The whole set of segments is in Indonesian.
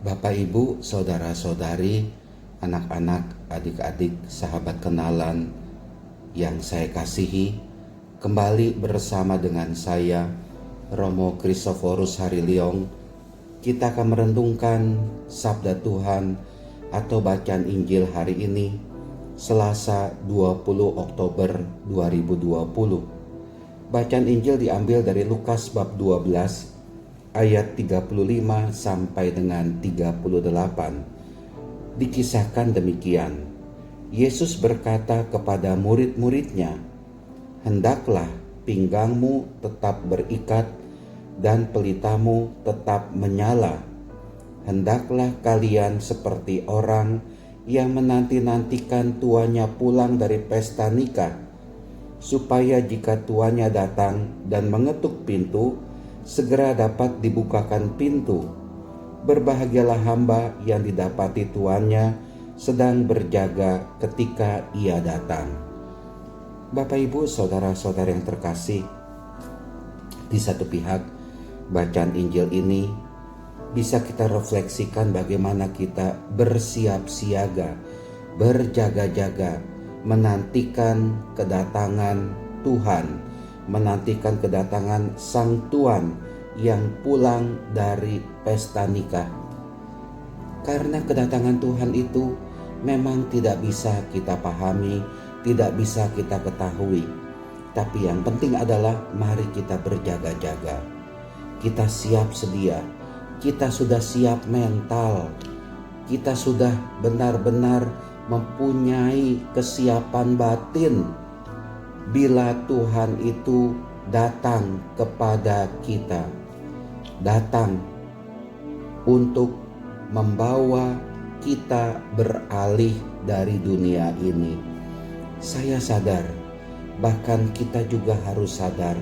Bapak, Ibu, saudara-saudari, anak-anak, adik-adik, sahabat kenalan yang saya kasihi, kembali bersama dengan saya, Romo Kristoforus Hariliong. Kita akan merenungkan Sabda Tuhan atau bacaan Injil hari ini, Selasa 20 Oktober 2020. Bacaan Injil diambil dari Lukas bab 12 ayat 35 sampai dengan 38. Dikisahkan demikian. Yesus berkata kepada murid-muridnya, "Hendaklah pinggangmu tetap berikat dan pelitamu tetap menyala. Hendaklah kalian seperti orang yang menanti-nantikan tuannya pulang dari pesta nikah, supaya jika tuannya datang dan mengetuk pintu, segera dapat dibukakan pintu. Berbahagialah hamba yang didapati tuannya sedang berjaga ketika ia datang." Bapak, Ibu, saudara-saudara yang terkasih, di satu pihak bacaan Injil ini bisa kita refleksikan bagaimana kita bersiap siaga, berjaga-jaga, menantikan kedatangan Tuhan, menantikan kedatangan Sang Tuan yang pulang dari pesta nikah. Karena kedatangan Tuhan itu memang tidak bisa kita pahami, tidak bisa kita ketahui. Tapi yang penting adalah mari kita berjaga-jaga. Kita siap sedia, kita sudah siap mental, kita sudah benar-benar mempunyai kesiapan batin bila Tuhan itu datang kepada kita, datang untuk membawa kita beralih dari dunia ini. Saya sadar, bahkan kita juga harus sadar,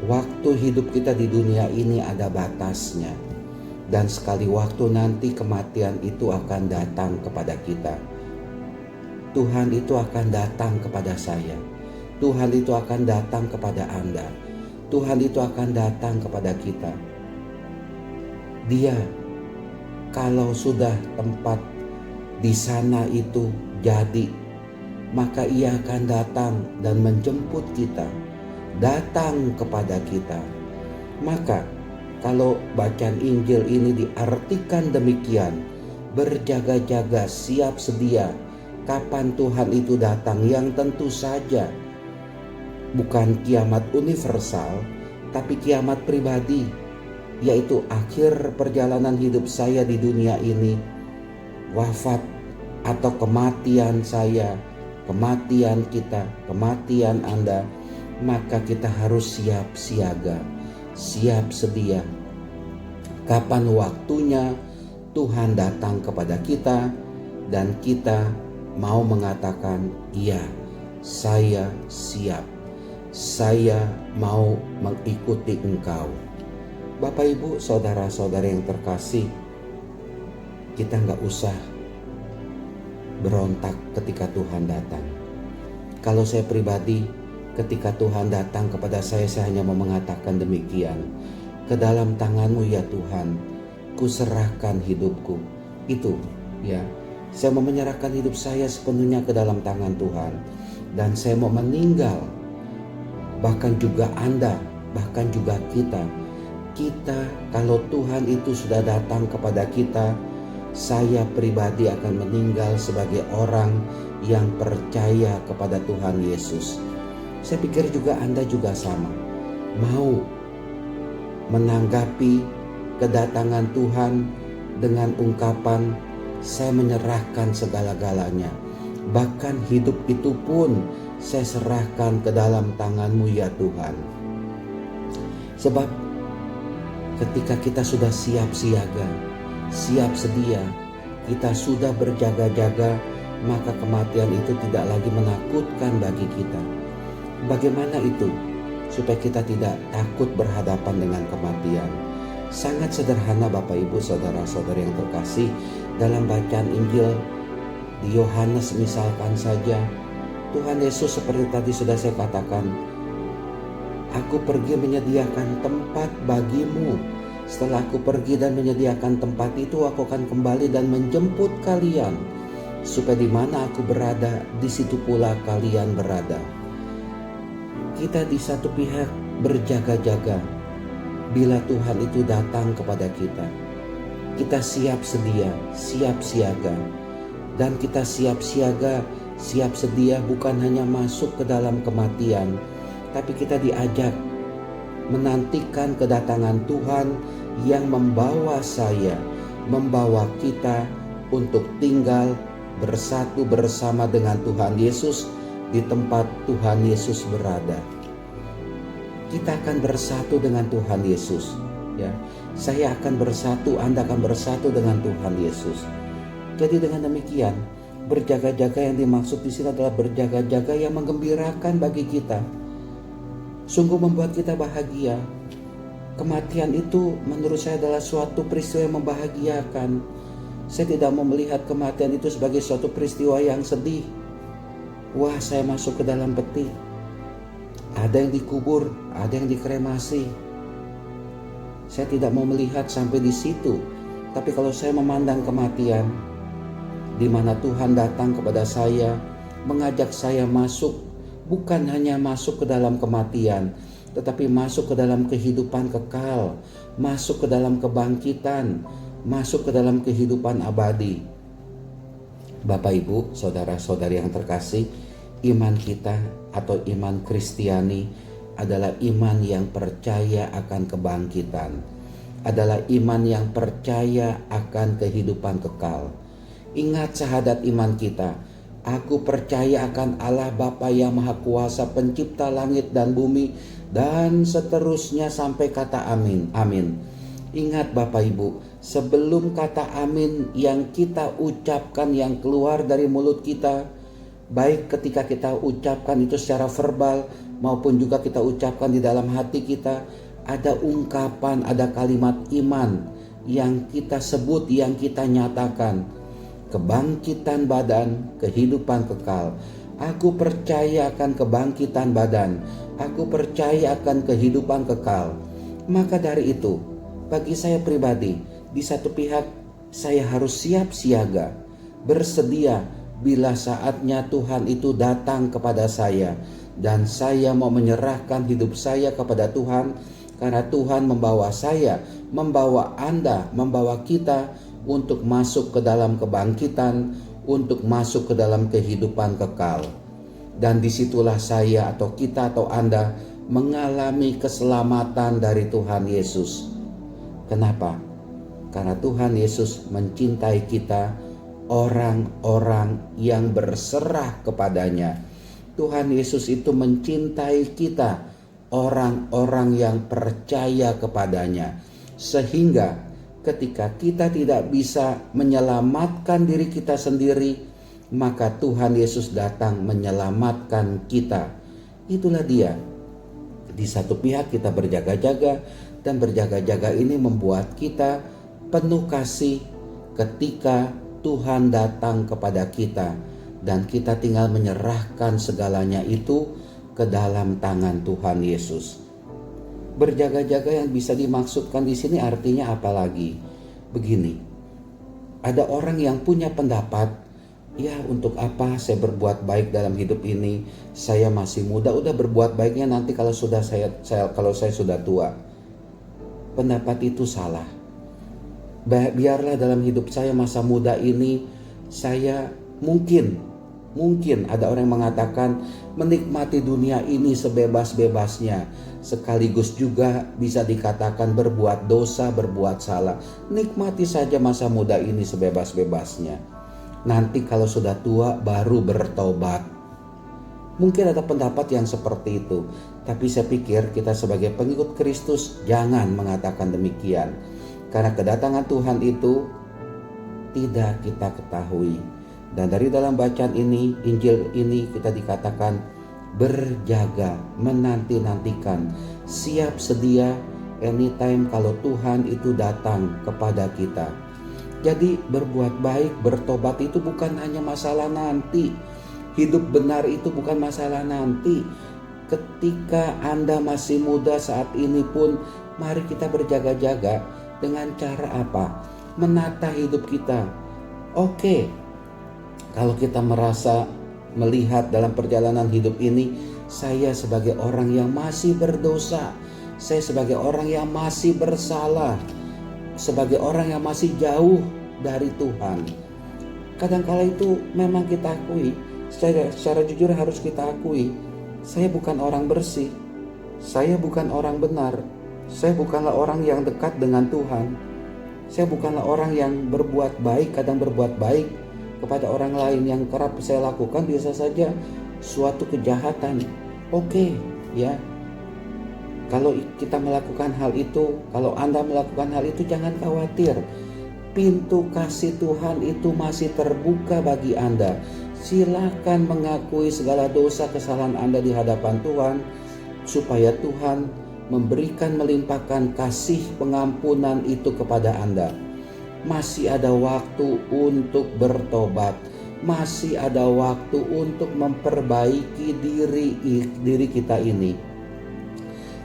waktu hidup kita di dunia ini ada batasnya. Dan sekali waktu nanti kematian itu akan datang kepada kita. Tuhan itu akan datang kepada saya. Tuhan itu akan datang kepada Anda. Tuhan itu akan datang kepada kita. Dia, kalau sudah tempat di sana itu jadi, maka ia akan datang dan menjemput kita, datang kepada kita. Maka kalau bacaan Injil ini diartikan demikian, berjaga-jaga, siap sedia, kapan Tuhan itu datang, yang tentu saja bukan kiamat universal, tapi kiamat pribadi, yaitu akhir perjalanan hidup saya di dunia ini, wafat atau kematian saya, kematian kita, kematian Anda. Maka kita harus siap siaga, siap sedia. Kapan waktunya Tuhan datang kepada kita dan kita mau mengatakan, "Iya, saya siap. Saya mau mengikuti Engkau." Bapak, Ibu, saudara-saudara yang terkasih, kita gak usah berontak ketika Tuhan datang. Kalau saya pribadi, ketika Tuhan datang kepada saya hanya mau mengatakan demikian, "Ke dalam tangan-Mu ya Tuhan, kuserahkan hidupku." Itu ya, saya mau menyerahkan hidup saya sepenuhnya ke dalam tangan Tuhan. Dan saya mau meninggal. Bahkan juga Anda, bahkan juga kita. Kalau Tuhan itu sudah datang kepada kita, saya pribadi akan meninggal sebagai orang yang percaya kepada Tuhan Yesus. Saya pikir juga Anda juga sama. Mau menanggapi kedatangan Tuhan dengan ungkapan, "Saya menyerahkan segala-galanya. Bahkan hidup itu pun saya serahkan ke dalam tangan-Mu ya Tuhan." Sebab ketika kita sudah siap siaga, siap sedia, kita sudah berjaga-jaga, maka kematian itu tidak lagi menakutkan bagi kita. Bagaimana itu supaya kita tidak takut berhadapan dengan kematian? Sangat sederhana Bapak, Ibu, saudara-saudara yang terkasih. Dalam bacaan Injil di Yohanes misalkan saja, Tuhan Yesus seperti tadi sudah saya katakan, "Aku pergi menyediakan tempat bagimu, Setelah aku pergi dan menyediakan tempat itu, aku akan kembali dan menjemput kalian, supaya di mana aku berada, di situ pula kalian berada. Kita di satu pihak berjaga-jaga bila Tuhan itu datang kepada kita. Kita siap sedia, siap siaga. Dan kita siap siaga, siap sedia bukan hanya masuk ke dalam kematian, tapi kita diajak menantikan kedatangan Tuhan yang membawa saya, membawa kita untuk tinggal bersatu bersama dengan Tuhan Yesus di tempat Tuhan Yesus berada. Kita akan bersatu dengan Tuhan Yesus, ya. Saya akan bersatu, Anda akan bersatu dengan Tuhan Yesus. Jadi dengan demikian, berjaga-jaga yang dimaksud di sini adalah berjaga-jaga yang menggembirakan bagi kita. Sungguh membuat kita bahagia. Kematian itu menurut saya adalah suatu peristiwa yang membahagiakan. Saya tidak mau melihat kematian itu sebagai suatu peristiwa yang sedih. Wah, saya masuk ke dalam peti. Ada yang dikubur, ada yang dikremasi. Saya tidak mau melihat sampai di situ. Tapi kalau saya memandang kematian, di mana Tuhan datang kepada saya, mengajak saya masuk, bukan hanya masuk ke dalam kematian, tetapi masuk ke dalam kehidupan kekal, masuk ke dalam kebangkitan, masuk ke dalam kehidupan abadi. Bapak Ibu, saudara-saudari yang terkasih, iman kita atau iman Kristiani adalah iman yang percaya akan kebangkitan, adalah iman yang percaya akan kehidupan kekal. Ingat syahadat iman kita. Aku percaya akan Allah Bapa yang Maha Kuasa, pencipta langit dan bumi, dan seterusnya sampai kata amin. Amin. Ingat Bapak Ibu, sebelum kata amin yang kita ucapkan, yang keluar dari mulut kita, baik ketika kita ucapkan itu secara verbal maupun juga kita ucapkan di dalam hati kita, ada ungkapan, ada kalimat iman yang kita sebut, yang kita nyatakan. Kebangkitan badan, kehidupan kekal. Aku percaya akan kebangkitan badan. Aku percaya akan kehidupan kekal. Maka dari itu, bagi saya pribadi, di satu pihak saya harus siap siaga, bersedia bila saatnya Tuhan itu datang kepada saya. Dan saya mau menyerahkan hidup saya kepada Tuhan, karena Tuhan membawa saya, membawa Anda, membawa kita untuk masuk ke dalam kebangkitan, untuk masuk ke dalam kehidupan kekal. Dan disitulah saya atau kita atau Anda mengalami keselamatan dari Tuhan Yesus. Kenapa? Karena Tuhan Yesus mencintai kita, orang-orang yang berserah kepadanya. Tuhan Yesus itu mencintai kita, orang-orang yang percaya kepadanya. Sehingga ketika kita tidak bisa menyelamatkan diri kita sendiri, maka Tuhan Yesus datang menyelamatkan kita. Itulah dia. Di satu pihak kita berjaga-jaga, dan berjaga-jaga ini membuat kita penuh kasih ketika Tuhan datang kepada kita, dan kita tinggal menyerahkan segalanya itu ke dalam tangan Tuhan Yesus. Berjaga-jaga yang bisa dimaksudkan di sini artinya apa lagi? Begini, ada orang yang punya pendapat, ya untuk apa saya berbuat baik dalam hidup ini? Saya masih muda, udah berbuat baiknya nanti kalau saya sudah tua. Pendapat itu salah. Biarlah dalam hidup saya masa muda ini saya mungkin ada orang yang mengatakan menikmati dunia ini sebebas-bebasnya, sekaligus juga bisa dikatakan berbuat dosa, berbuat salah. Nikmati saja masa muda ini sebebas-bebasnya. Nanti kalau sudah tua baru bertobat. Mungkin ada pendapat yang seperti itu, tapi saya pikir kita sebagai pengikut Kristus jangan mengatakan demikian. Karena kedatangan Tuhan itu tidak kita ketahui. Dan dari dalam bacaan ini, Injil ini kita dikatakan berjaga, menanti-nantikan, siap sedia anytime kalau Tuhan itu datang kepada kita. Jadi berbuat baik, bertobat itu bukan hanya masalah nanti. Hidup benar itu bukan masalah nanti. Ketika Anda masih muda saat ini pun, mari kita berjaga-jaga. Dengan cara apa? Menata hidup kita. Oke, kalau kita merasa melihat dalam perjalanan hidup ini, saya sebagai orang yang masih berdosa, saya sebagai orang yang masih bersalah, sebagai orang yang masih jauh dari Tuhan. Kadang-kala itu memang kita akui, secara jujur harus kita akui, saya bukan orang bersih, saya bukan orang benar, saya bukanlah orang yang dekat dengan Tuhan, saya bukanlah orang yang berbuat baik, kadang berbuat baik kepada orang lain. Yang kerap saya lakukan biasa saja suatu kejahatan. Oke, ya. Kalau kita melakukan hal itu, kalau Anda melakukan hal itu, jangan khawatir. Pintu kasih Tuhan itu masih terbuka bagi Anda. Silakan mengakui segala dosa kesalahan Anda di hadapan Tuhan, supaya Tuhan memberikan melimpahkan kasih pengampunan itu kepada Anda. Masih ada waktu untuk bertobat, masih ada waktu untuk memperbaiki diri kita ini.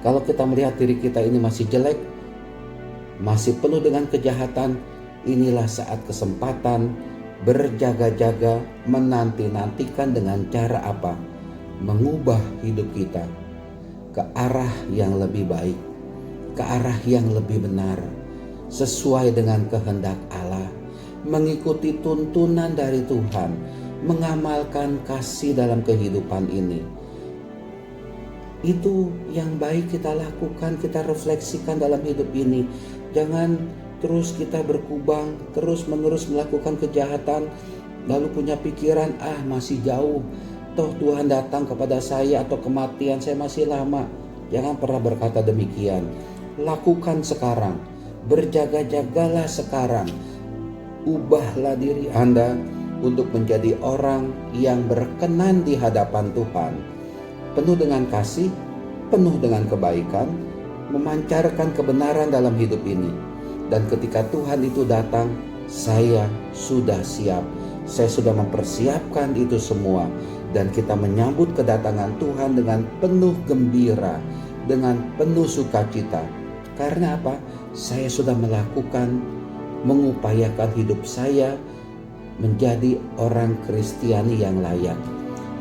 Kalau kita melihat diri kita ini masih jelek, masih penuh dengan kejahatan, inilah saat kesempatan berjaga-jaga, menanti-nantikan dengan cara apa? Mengubah hidup kita ke arah yang lebih baik, ke arah yang lebih benar, sesuai dengan kehendak Allah, mengikuti tuntunan dari Tuhan, mengamalkan kasih dalam kehidupan ini. Itu yang baik kita lakukan, kita refleksikan dalam hidup ini. Jangan terus kita berkubang, terus menerus melakukan kejahatan, lalu punya pikiran, masih jauh, toh Tuhan datang kepada saya atau kematian saya masih lama. Jangan pernah berkata demikian. Lakukan sekarang, berjaga-jagalah sekarang. Ubahlah diri Anda untuk menjadi orang yang berkenan di hadapan Tuhan, penuh dengan kasih, penuh dengan kebaikan, memancarkan kebenaran dalam hidup ini. Dan ketika Tuhan itu datang, saya sudah siap, saya sudah mempersiapkan itu semua. Dan kita menyambut kedatangan Tuhan dengan penuh gembira, dengan penuh sukacita. Karena apa? Saya sudah mengupayakan hidup saya menjadi orang Kristiani yang layak.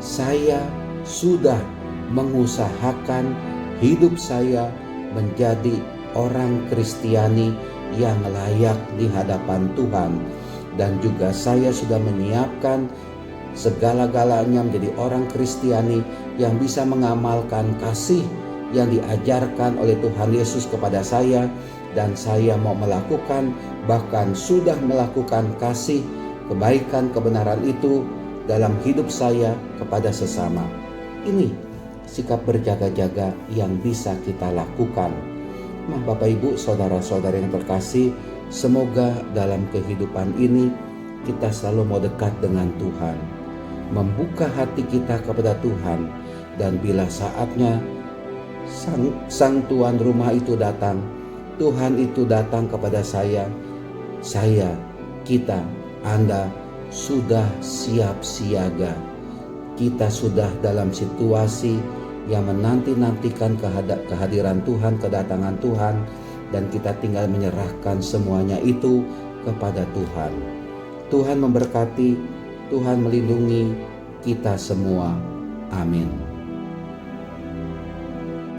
Saya sudah mengusahakan hidup saya menjadi orang Kristiani yang layak di hadapan Tuhan. Dan juga saya sudah menyiapkan segala-galanya menjadi orang Kristiani yang bisa mengamalkan kasih yang diajarkan oleh Tuhan Yesus kepada saya. Dan saya mau melakukan, bahkan sudah melakukan kasih, kebaikan, kebenaran itu dalam hidup saya kepada sesama. Ini sikap berjaga-jaga yang bisa kita lakukan. Nah, Bapak Ibu, saudara-saudara yang terkasih, semoga dalam kehidupan ini kita selalu mau dekat dengan Tuhan, membuka hati kita kepada Tuhan. Dan bila saatnya sang tuan rumah itu datang, Tuhan itu datang kepada saya, kita, Anda sudah siap siaga. Kita sudah dalam situasi yang menanti-nantikan kehadiran Tuhan, kedatangan Tuhan. Dan kita tinggal menyerahkan semuanya itu kepada Tuhan. Tuhan memberkati, Tuhan melindungi kita semua. Amin.